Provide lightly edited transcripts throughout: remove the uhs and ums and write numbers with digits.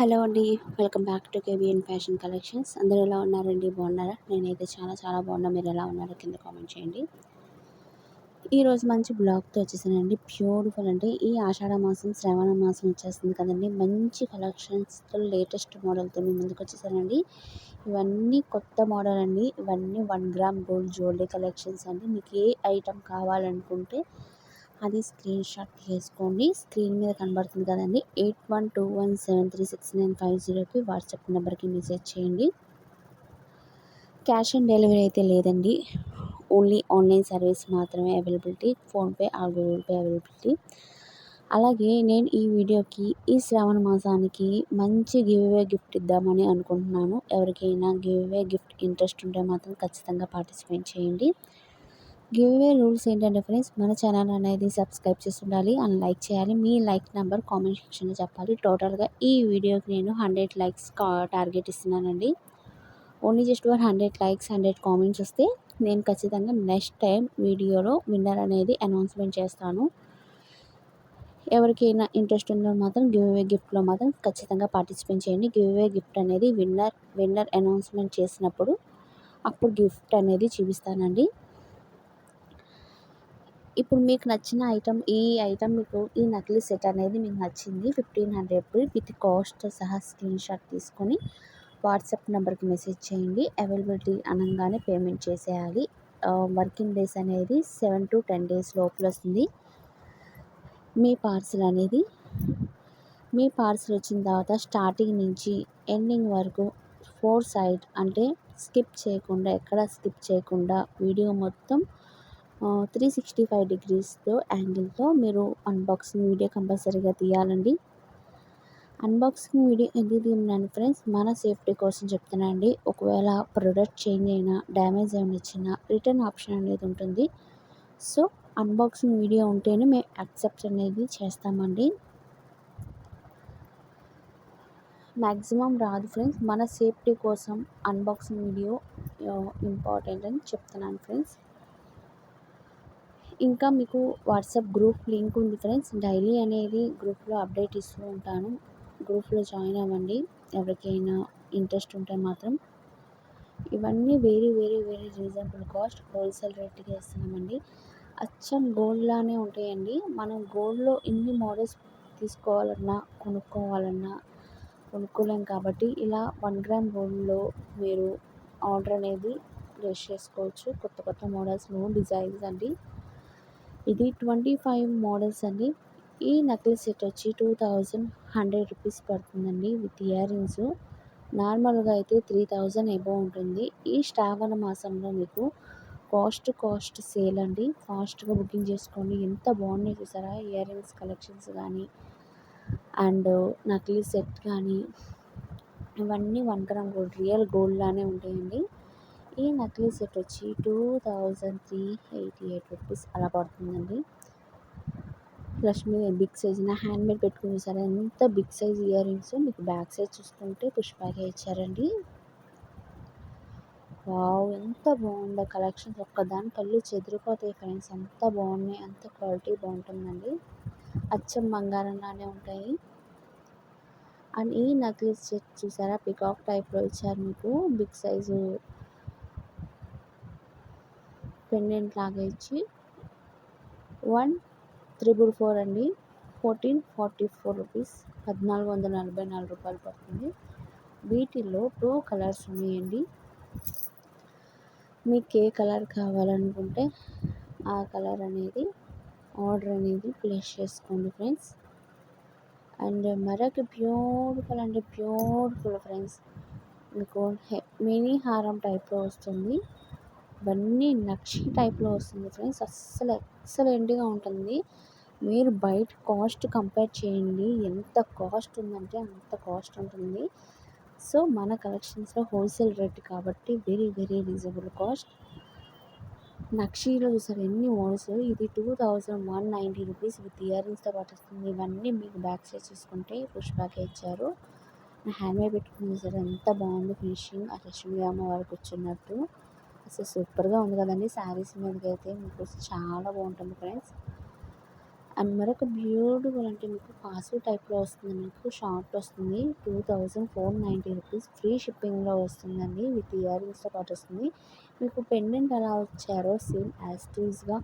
Hello అండి. Welcome back to KBN fashion collections. అందరూ ఎలా ఉన్నారండి? బాగున్నారా? నేనైతే చాలా చాలా బాగున్నా. మీరు ఎలా ఉన్నారో కింద కామెంట్ చేయండి. ఈరోజు మంచి బ్లాగ్‌తో వచ్చేసానండి. బ్యూటిఫుల్ అంటే ఈ ఆషాఢ మాసం, శ్రావణ మాసం వచ్చేస్తుంది కదండీ! మంచి కలెక్షన్స్‌తో లేటెస్ట్ మోడల్‌తో మీ ముందుకు వచ్చేసానండి. ఇవన్నీ కొత్త మోడల్ అండి. ఇవన్నీ 1 గ్రామ్ గోల్డ్ జ్యువెలరీ కలెక్షన్స్ అండి. మీకు ఏ ఐటెం కావాలనుకుంటే అది స్క్రీన్ షాట్ తీసుకోండి. స్క్రీన్ మీద కనబడుతుంది కదండీ! 8121736950కి వాట్సాప్ నెంబర్‌కి మెసేజ్ చేయండి. క్యాష్ ఆన్ డెలివరీ అయితే లేదండి. ఓన్లీ ఆన్లైన్ సర్వీస్ మాత్రమే availability. PhonePe are Google pay availability. అలాగే నేను ఈ వీడియోకి ఈ శ్రావణ మాసానికి మంచి గివ్ అవే గిఫ్ట్ ఇద్దామని అనుకుంటున్నాను. ఎవరికైనా గివ్ అవే గిఫ్ట్ ఇంట్రెస్ట్ ఉంటే మాత్రం ఖచ్చితంగా పార్టిసిపేట్ చేయండి. గివ్ అవే రూల్స్ ఏంటంటే ఫ్రెండ్స్, మన ఛానల్ అనేది సబ్స్క్రైబ్ చేసి ఉండాలి అండ్ లైక్ చేయాలి. మీ లైక్ నెంబర్ కామెంట్ సెక్షన్లో చెప్పాలి. టోటల్గా ఈ వీడియోకి నేను 100 లైక్స్ టార్గెట్ ఇస్తున్నానండి. Only just for 100 likes 100 comments వస్తే నేను ఖచ్చితంగా నెక్స్ట్ టైం వీడియోలో విన్నర్ అనేది అనౌన్స్మెంట్ చేస్తాను. ఎవరికైనా ఇంట్రెస్ట్ ఉందో మాత్రం గివ్ అవే గిఫ్ట్లో మాత్రం ఖచ్చితంగా పార్టిసిపేట్ చేయండి. గివ్ అవే గిఫ్ట్ అనేది విన్నర్ అనౌన్స్మెంట్ చేసినప్పుడు అప్పుడు గిఫ్ట్ అనేది చూపిస్తానండి. ఇప్పుడు మీకు నచ్చిన ఐటమ్ మీకు ఈ నకిలీ సెట్ అనేది మీకు నచ్చింది 1500 విత్ కాస్ట్ సహా స్క్రీన్ షాట్ తీసుకొని వాట్సాప్ నెంబర్కి మెసేజ్ చేయండి. అవైలబిలిటీ అనగానే పేమెంట్ చేసేయాలి. వర్కింగ్ డేస్ అనేది 7 to 10 డేస్ లోపల వస్తుంది. మీ పార్సిల్ వచ్చిన తర్వాత స్టార్టింగ్ నుంచి ఎండింగ్ వరకు 4 సైడ్ అంటే ఎక్కడ స్కిప్ చేయకుండా వీడియో మొత్తం 365 డిగ్రీస్తో యాంగిల్తో మీరు అన్బాక్సింగ్ వీడియో కంపల్సరీగా తీయాలండి. అన్బాక్సింగ్ వీడియో ఎందుకు తీయమన్నాను ఫ్రెండ్స్, మన సేఫ్టీ కోసం చెప్తున్నానండి. ఒకవేళ ప్రోడక్ట్ చేంజ్ అయినా డ్యామేజ్ ఏమైనా ఇచ్చినా రిటర్న్ ఆప్షన్ అనేది ఉంటుంది. సో అన్బాక్సింగ్ వీడియో ఉంటేనే మేము యాక్సెప్ట్ అనేది చేస్తామండి. మ్యాక్సిమం రాదు ఫ్రెండ్స్. మన సేఫ్టీ కోసం అన్బాక్సింగ్ వీడియో ఇంపార్టెంట్ అని చెప్తున్నాను ఫ్రెండ్స్. ఇంకా మీకు వాట్సాప్ గ్రూప్ లింక్ ఉంది ఫ్రెండ్స్. డైలీ అనేది గ్రూప్లో అప్డేట్ ఇస్తూ ఉంటాను. గ్రూప్లో జాయిన్ అవ్వండి ఎవరికైనా ఇంట్రెస్ట్ ఉంటే మాత్రం. ఇవన్నీ very very very reasonable cost, wholesale రేట్కి ఇస్తున్నామండి. అచ్చం గోల్డ్ లానే ఉంటాయండి. మనం గోల్డ్లో ఇన్ని మోడల్స్ తీసుకోవాలన్నా కొనుక్కోలేం కాబట్టి ఇలా 1 గ్రామ్ గోల్డ్లో మీరు ఆర్డర్ అనేది ప్లేస్ చేసుకోవచ్చు. కొత్త కొత్త మోడల్స్, డిజైన్స్ అండి. ఇది 25 మోడల్స్ అండి. ఈ నకిలీ సెట్ వచ్చి 2100 రూపీస్ పడుతుందండి విత్ ఇయర్ రింగ్స్. నార్మల్గా అయితే 3000 ఎబో ఉంటుంది. ఈ శ్రావణ మాసంలో మీకు కాస్ట్ సేల్ అండి. ఫాస్ట్గా బుకింగ్ చేసుకోండి. ఎంత బాగున్నాయి చూసారా ఇయర్ రింగ్స్ కలెక్షన్స్ కానీ అండ్ నకిలీ సెట్ కానీ ఇవన్నీ 1 గ్రామ్ గోల్డ్, రియల్ గోల్డ్ లానే ఉంటాయండి. ఈ నకిలీ సెట్ వచ్చి 2388 రూపీస్ అలా పడుతుందండి. లక్ష్మీ బిగ్ సైజ్ నా హ్యాండ్మేడ్ పెట్టుకుని సరే ఎంత బిగ్ సైజ్ ఇయర్ రింగ్స్. మీకు బ్యాక్ సైడ్ చూసుకుంటే పుష్పాగా ఇచ్చారండి. వావ్, ఎంత బాగుందో కలెక్షన్స్. ఒక్కదాని కళ్ళు చెదిరిపోతాయి ఫ్రెండ్స్. అంత బాగున్నాయి, అంత క్వాలిటీ బాగుంటుందండి. అచ్చం బంగారంలానే ఉంటాయి. అండ్ ఈ నకిలీ సెట్ చూసారా పికాక్ టైప్లో ఇచ్చారు. మీకు బిగ్ సైజు పెండెంట్ లాగా ఇచ్చి 1444 అండి. 1444 రూపీస్, 1444 రూపాయలు పడుతుంది. వీటిల్లో 2 కలర్స్ ఉన్నాయండి. మీకు ఏ కలర్ కావాలనుకుంటే ఆ కలర్ అనేది ఆర్డర్ అనేది ప్లేస్ చేసుకోండి ఫ్రెండ్స్. అండ్ మరొక బ్యూటిఫుల్ ఫ్రెండ్స్, మీకు మినీ హారం టైప్లో వస్తుంది. ఇవన్నీ నక్షి టైప్లో వస్తుంది ఫ్రెండ్స్. అస్సలు ఎక్సలెంట్గా ఉంటుంది. మీరు బయట కాస్ట్ కంపేర్ చేయండి. ఎంత కాస్ట్ ఉందంటే అంత కాస్ట్ ఉంటుంది. సో మన కలెక్షన్స్లో హోల్సేల్ రేట్ కాబట్టి వెరీ వెరీ రీజనబుల్ కాస్ట్. నక్షీలో చూసారు ఎన్ని మోడల్స్. ఇది 2190 రూపీస్ విత్ ఇయర్ రింగ్స్తో పాటు వస్తుంది. ఇవన్నీ మీకు బ్యాక్ సైడ్ చూసుకుంటే పుష్పాకే ఇచ్చారు. నా హ్యాండ్మేడ్ పెట్టుకుని సార్ ఎంత బాగుంది ఫినిషింగ్. ఆ లక్ష్మీ అమ్మవారు కూర్చున్నట్టు అసలు సూపర్గా ఉంది కదండి. శారీస్ మీదకి అయితే మీకు చాలా బాగుంటుంది ఫ్రెండ్స్. అండ్ మరొక బ్యూటిఫుల్ అంటే మీకు కాసు టైప్‌లో వస్తుంది. మీకు షార్ట్ వస్తుంది. 2490 రూపీస్ ఫ్రీ షిప్పింగ్‌లో వస్తుందండి. విత్ ఇయర్ రింగ్స్‌తో పాటు వస్తుంది. మీకు పెండెంట్ ఎలా ఇచ్చారో సేమ్ యాజ్ ఇట్ ఈస్‌గా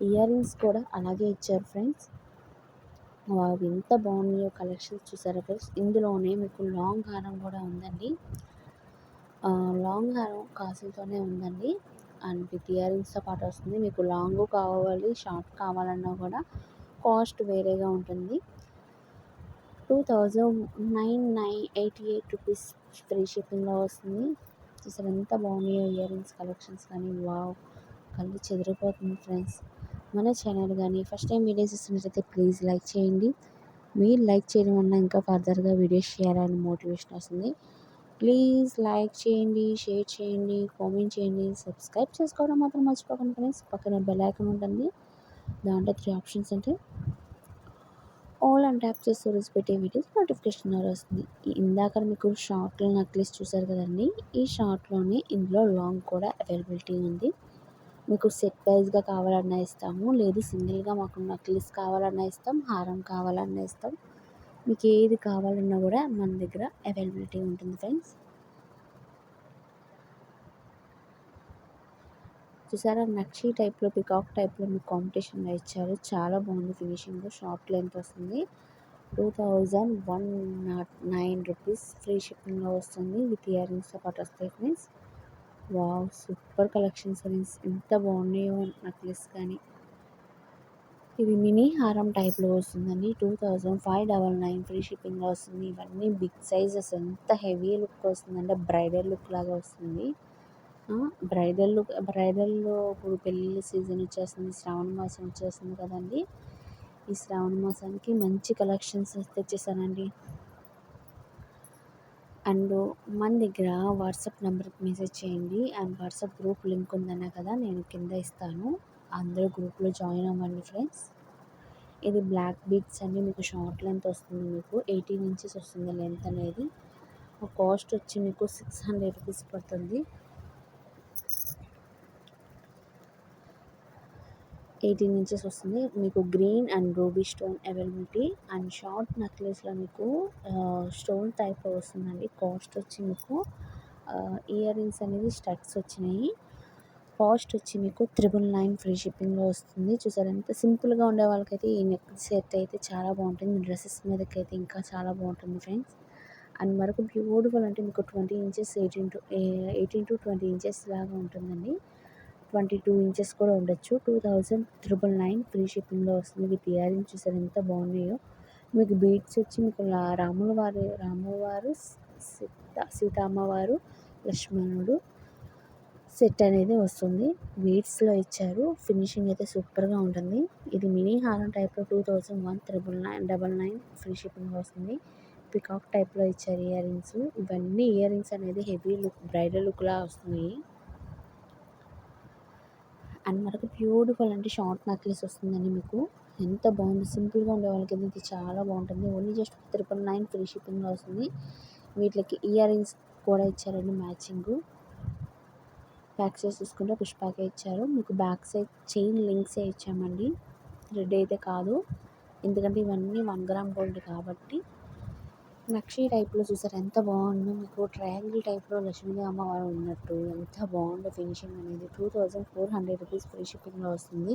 ఇయర్ రింగ్స్ కూడా అలాగే ఇచ్చారు ఫ్రెండ్స్. వావ్! ఎంత బాగున్నాయో కలెక్షన్స్ చూసారా ఫ్రెండ్స్. ఇందులోనే మీకు లాంగ్ హారం కూడా ఉందండి. లాంగ్ హారం కాసులతోనే ఉందండి. అండ్ విత్ ఇయర్ రింగ్స్‌తో పాటు వస్తుంది. మీకు లాంగు కావాలి, షార్ట్ కావాలన్నా కూడా కాస్ట్ వేరేగా ఉంటుంది. 2988 రూపీస్ ఫ్రీ షిప్పింగ్‌లో వస్తుంది. చూసారా ఎంత బాగున్నాయో ఇయర్ రింగ్స్ కలెక్షన్స్ కానీ వావ్! కళ్ళు చెదిరిపోతుంది ఫ్రెండ్స్. మన ఛానల్ కానీ ఫస్ట్ టైం వీడియోస్ చూస్తున్నట్లయితే ప్లీజ్ లైక్ చేయండి. మీరు లైక్ చేయడం వల్ల ఇంకా ఫర్దర్గా వీడియోస్ చేయాలని మోటివేషన్ వస్తుంది. ప్లీజ్ లైక్ చేయండి, షేర్ చేయండి, కామెంట్ చేయండి, సబ్స్క్రైబ్ చేసుకోవడం మాత్రం మర్చిపోకండి ఫ్రెండ్స్. పక్కన బెల్ ఐకాన్ ఉంటుంది. దాంట్లో 3 ఆప్షన్స్ ఉంటాయి. ఆల్ అని ట్యాప్ చేస్తే రోజు పెట్టే వీడియోస్ నోటిఫికేషన్ వస్తుంది. ఇందాక మీకు షార్ట్లో నెక్లెస్ చూసారు కదండి. ఈ షార్ట్లోనే ఇందులో లాంగ్ కూడా అవైలబిలిటీ ఉంది. మీకు సెట్ వైజ్గా కావాలన్నా ఇస్తాము, లేదు సింగిల్గా మాకు నెక్లెస్ కావాలన్నా ఇస్తాం, హారం కావాలన్నా ఇస్తాం. మీకు ఏది కావాలన్నా కూడా మన దగ్గర అవైలబిలిటీ ఉంటుంది ఫ్రెండ్స్. చూసారా నక్షి టైప్లో, పికాక్ టైప్లో మీకు కాంపిటీషన్లో ఇచ్చారు. చాలా బాగుంది ఫినిషింగ్. షార్ట్ లెంత్ వస్తుంది. 2109 రూపీస్ ఫ్రీ షిప్పింగ్లో వస్తుంది. విత్ ఇయర్ రింగ్స్తో పాటు వస్తాయి friends. Wow! Super collections friends. ఎంత బాగున్నాయో నెక్లెస్ కానీ. ఇది మినీ హారం టైప్లో వస్తుందండి. 2599 ఫ్రీ షిప్పింగ్లో వస్తుంది. ఇవన్నీ బిగ్ సైజెస్. ఎంత హెవీ లుక్ వస్తుందంటే బ్రైడల్ లుక్ లాగా వస్తుంది. బ్రైడల్లో ఇప్పుడు పెళ్ళిళ్ళ సీజన్ వచ్చేస్తుంది, శ్రావణ మాసం వచ్చేస్తుంది కదండి. ఈ శ్రావణ మాసానికి మంచి కలెక్షన్స్ తెచ్చేసానండి. అండ్ మన దగ్గర వాట్సాప్ నెంబర్కి మెసేజ్ చేయండి. అండ్ వాట్సాప్ గ్రూప్ లింక్ ఉందన్నా కదా, నేను కింద ఇస్తాను. అందరూ గ్రూప్లో జాయిన్ అవ్వండి ఫ్రెండ్స్. ఇది బ్లాక్ బీడ్స్ అండి. మీకు షార్ట్ లెంత్ వస్తుంది. మీకు 18 ఇంచెస్ వస్తుంది లెంత్ అనేది. కాస్ట్ వచ్చి మీకు 600 రూపీస్ పడుతుంది. 18 ఇంచెస్ వస్తుంది. మీకు green and ruby stone availability. And short నెక్లెస్లో మీకు స్టోన్ టైప్ వస్తుందండి. కాస్ట్ వచ్చి మీకు ఇయర్ రింగ్స్ అనేది స్టడ్స్ వచ్చినాయి. కాస్ట్ వచ్చి మీకు 999 ఫ్రీ షిప్పింగ్లో వస్తుంది. చూసారు ఎంత సింపుల్గా ఉండే వాళ్ళకైతే ఈ నెక్ సెట్ అయితే చాలా బాగుంటుంది. డ్రెస్సెస్ మీదకి అయితే ఇంకా చాలా బాగుంటుంది ఫ్రెండ్స్. అండ్ మరొక బ్యూటిఫుల్ అంటే మీకు 20 ఇంచెస్ 18 టు 20 ఇంచెస్ లాగా ఉంటుందండి. 22 ఇంచెస్ కూడా ఉండొచ్చు. 2999 ఫ్రీ షిప్పింగ్లో వస్తుంది. విత్ ఇయర్ రింగ్స్ చూసారు ఎంత బాగున్నాయో. మీకు బీడ్స్ వచ్చి మీకు రాములవారు, సీతమ్మవారు, లక్ష్మణుడు సెట్ అనేది వస్తుంది. బీడ్స్లో ఇచ్చారు. ఫినిషింగ్ అయితే సూపర్గా ఉంటుంది. ఇది మినీ హారం టైప్లో 2199 ఫ్రీ షిప్పింగ్లో వస్తుంది. పికాక్ టైప్లో ఇచ్చారు ఇయర్ రింగ్స్. ఇవన్నీ ఇయర్ రింగ్స్ అనేది హెవీ లుక్ బ్రైడల్ లుక్లా వస్తున్నాయి. అండ్ మరొక బ్యూటిఫుల్ అంటే షార్ట్ నెక్లెస్ వస్తుందండి. మీకు ఎంత బాగుంది. సింపుల్గా ఉండే వాళ్ళకి ఇది చాలా బాగుంటుంది. ఓన్లీ జస్ట్ 999 ఫ్రీ షిప్పింగ్లో వస్తుంది. వీటికి ఇయర్ రింగ్స్ కూడా ఇచ్చారండి మ్యాచింగ్. బ్యాక్ సైడ్ చూసుకుంటే పుష్పాకే ఇచ్చారు. మీకు బ్యాక్ సైడ్ చైన్ లింక్సే ఇచ్చామండి. రెడ్ అయితే కాదు, ఎందుకంటే ఇవన్నీ 1 గ్రామ్ గోల్డ్ కాబట్టి. నక్షి టైప్లో చూసారు ఎంత బాగుందో. మీకు ట్రయాంగిల్ టైప్లో లక్ష్మీదేవి అమ్మవారు ఉన్నట్టు ఎంత బాగుందో ఫినిషింగ్ అనేది. 2400 రూపీస్ ఫ్రీ షిప్పింగ్లో వస్తుంది.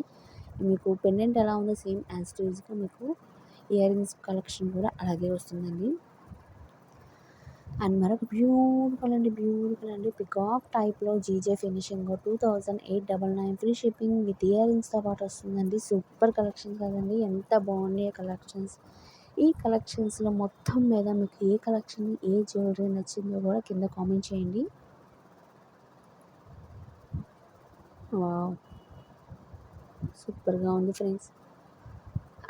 మీకు పెండెంట్ ఎలా ఉందో సేమ్ యాజ్ ఇట్ ఈస్గా మీకు ఇయర్ రింగ్స్ కలెక్షన్ కూడా అలాగే వస్తుందండి. అండ్ మరొక బ్యూటిఫుల్ అండి పికాక్ టైప్లో G J finishing 2899 free shipping with ఇయర్ రింగ్స్తో పాటు వస్తుందండి. సూపర్ కలెక్షన్స్ కదండి. ఎంత బాగున్నాయి కలెక్షన్స్. ఈ కలెక్షన్స్లో మొత్తం మీద మీకు ఏ కలెక్షన్, ఏ జ్యువెలరీ నచ్చిందో కూడా కింద కామెంట్ చేయండి. వావ్! సూపర్గా ఉంది ఫ్రెండ్స్.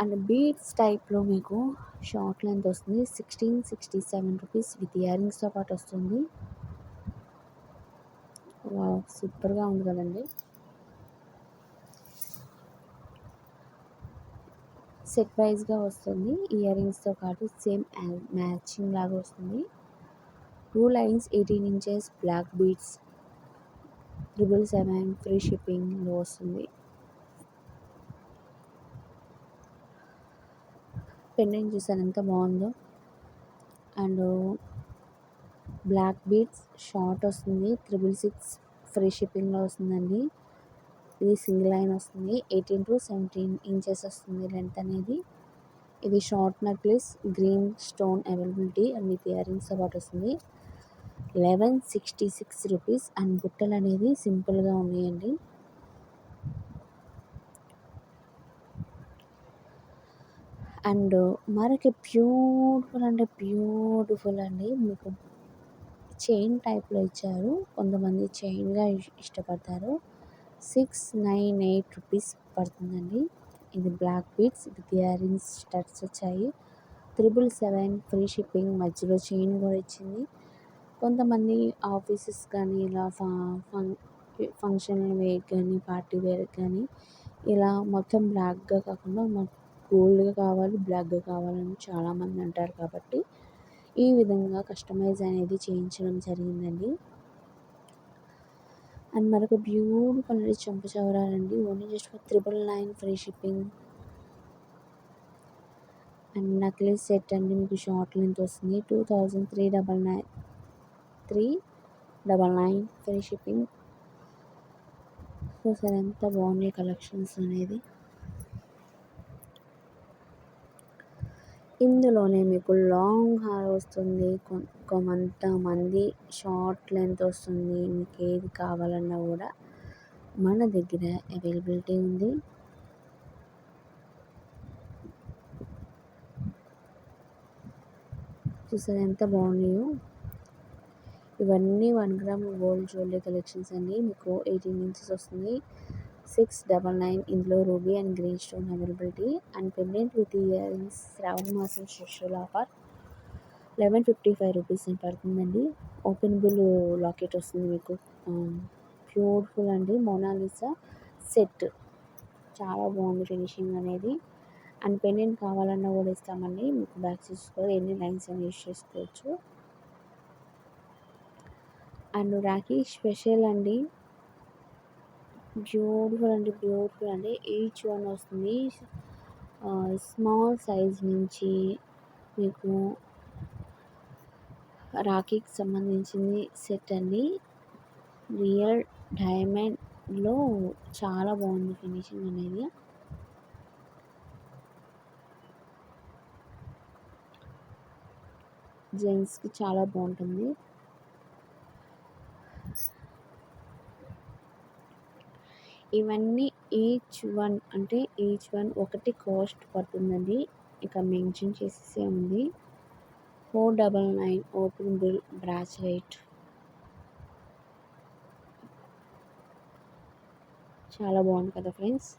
అండ్ బీడ్స్ టైప్లో మీకు షార్ట్ లెంత్ వస్తుంది. 1667 రూపీస్ విత్ ఇయర్ రింగ్స్తో పాటు వస్తుంది. వావ్! సూపర్గా ఉంది కదండి. సెట్ వైజ్గా వస్తుంది. ఇయర్ రింగ్స్తో పాటు సేమ్ మ్యాచింగ్ లాగా వస్తుంది. 2 lines 18 inches black beads 777 free షిప్పింగ్లో వస్తుంది. పెండెంట్ చూసారు ఎంత బాగుందో. అండ్ బ్లాక్ బీడ్స్ షార్ట్ వస్తుంది, 666 ఫ్రీ షిప్పింగ్లో వస్తుందండి. ఇది సింగిల్ లైన్ వస్తుంది, 18 to 17 ఇంచెస్ వస్తుంది లెంత్ అనేది. ఇది short necklace, green stone availability and with ఇయర్ రింగ్స్తో పాటు వస్తుంది. 1166 రూపీస్. అండ్ బుట్టలు అనేది సింపుల్గా ఉన్నాయండి. అండ్ మరొక బ్యూటిఫుల్ అంటే బ్యూటిఫుల్ అండి, మీకు చైన్ టైప్లో ఇచ్చారు. కొంతమంది చైన్గా ఇష్టపడతారు. 698 రూపీస్ పడుతుందండి. ఇది black beads with earrings studs వచ్చాయి. 777 ఫ్రీ షిప్పింగ్, మధ్యలో చైన్ కూడా ఇచ్చింది. కొంతమంది ఆఫీసెస్ కానీ ఇలా ఫంక్షన్ వేర్ కానీ పార్టీ వేర్ కానీ ఇలా మొత్తం బ్లాక్గా కాకుండా మాకు గోల్డ్గా కావాలి, బ్లాక్గా కావాలని చాలామంది అంటారు కాబట్టి ఈ విధంగా కస్టమైజ్ అనేది చేయించడం జరిగిందండి. అండ్ మరొక బ్యూటిఫుల్ చెంపు చవరాలండి, only just for 999 free shipping. And necklace set అండి, మీకు షార్ట్ లెంత్ వస్తుంది, 2399 ఫ్రీ షిప్పింగ్. సో సార్ ఎంత బాగున్నాయి కలెక్షన్స్ అనేది. ఇందులోనే మీకు లాంగ్ హార్ వస్తుంది, కొంతమంది షార్ట్ లెంత్ వస్తుంది. మీకు ఏది కావాలన్నా కూడా మన దగ్గర అవైలబిలిటీ ఉంది. చూసారు ఎంత బాగున్నాయో. ఇవన్నీ 1 గ్రామ్ గోల్డ్ జ్యువెలరీ కలెక్షన్స్ అండి. మీకు 18 ఇంచెస్ వస్తుంది, 699. ఇందులో ruby and green stone availability. And pendant with earrings శ్రావణ మాసం స్పెషల్ ఆఫర్ 1155 రూపీస్ అని పడుతుందండి. ఓపెనబుల్ లాకెట్ వస్తుంది మీకు. బ్యూటిఫుల్ అండి, మోనాలిసా సెట్ చాలా బాగుంది ఫినిషింగ్ అనేది. అండ్ పెండెంట్ కావాలన్నా కూడా ఇస్తామండి. మీకు బ్యాక్ చేసుకోవాలి, ఎన్ని లైన్స్ అని యూస్ చేసుకోవచ్చు. అండ్ రాఖీ స్పెషల్ అండి, బ్యూటిఫుల్ అండి. ఈచ్ వన్ వస్తుంది స్మాల్ సైజ్ నుంచి మీకు రాఖీకి సంబంధించింది సెట్ అండి. రియల్ డైమండ్లో చాలా బాగుంది ఫినిషింగ్ అనేది. జెంట్స్కి చాలా బాగుంటుంది. ఇవన్నీ ఈచ్ వన్ ఒకటి కాస్ట్ పడుతుందండి. ఇక మెన్షన్ చేసేసే ఉంది. 499 ఓపెనబుల్ బ్రాస్లెట్, చాలా బాగుంది కదా ఫ్రెండ్స్.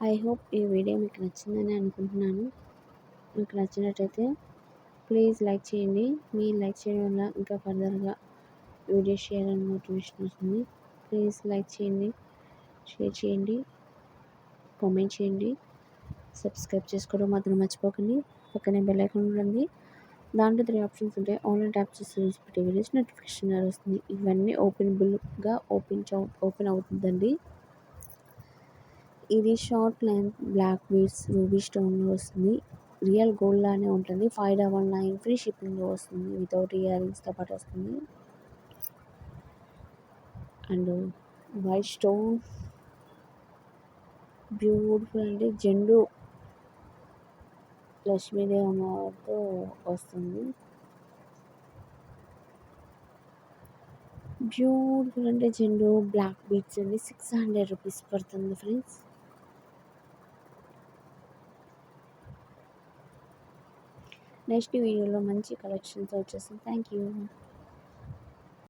ఐ హోప్ ఈ వీడియో మీకు నచ్చిందని అనుకుంటున్నాను. మీకు నచ్చినట్టయితే ప్లీజ్ లైక్ చేయండి. మీరు లైక్ చేయడం వల్ల ఇంకా ఫర్దర్గా వీడియో షేర్ అని మోటివేషన్ వస్తుంది. ప్లీజ్ లైక్ చేయండి, షేర్ చేయండి, కామెంట్ చేయండి, సబ్స్క్రైబ్ చేసుకోవడం మాత్రం మర్చిపోకండి. పక్కనే బెల్ ఐకాన్ ఉంటుంది, దాంట్లో 3 ఆప్షన్స్ ఉంటాయి. ఆన్లైన్ ట్యాప్ చేసి పెట్టే వీడియోస్ నోటిఫికేషన్ వస్తుంది. ఇవన్నీ ఓపెనబుల్గా ఓపెన్ అవుతుందండి. ఇది short length black beads ruby స్టోన్లో వస్తుంది. రియల్ గోల్డ్ లానే ఉంటుంది. 599 ఫ్రీ షిప్పింగ్లో వస్తుంది, వితౌట్ ఇయర్ రింగ్స్తో పాటు వస్తుంది. అండ్ వైట్ స్టోన్ బ్యూటిఫుల్ అంటే జెండు లక్ష్మీదేవి అమ్మవారితో వస్తుంది. బ్యూటిఫుల్ అంటే జెండు బ్లాక్ బీడ్స్ అండి. 600 రూపీస్ పడుతుంది ఫ్రెండ్స్. నెక్స్ట్ వీడియోలో మంచి కలెక్షన్స్ వచ్చేస్తాయి. Thank you.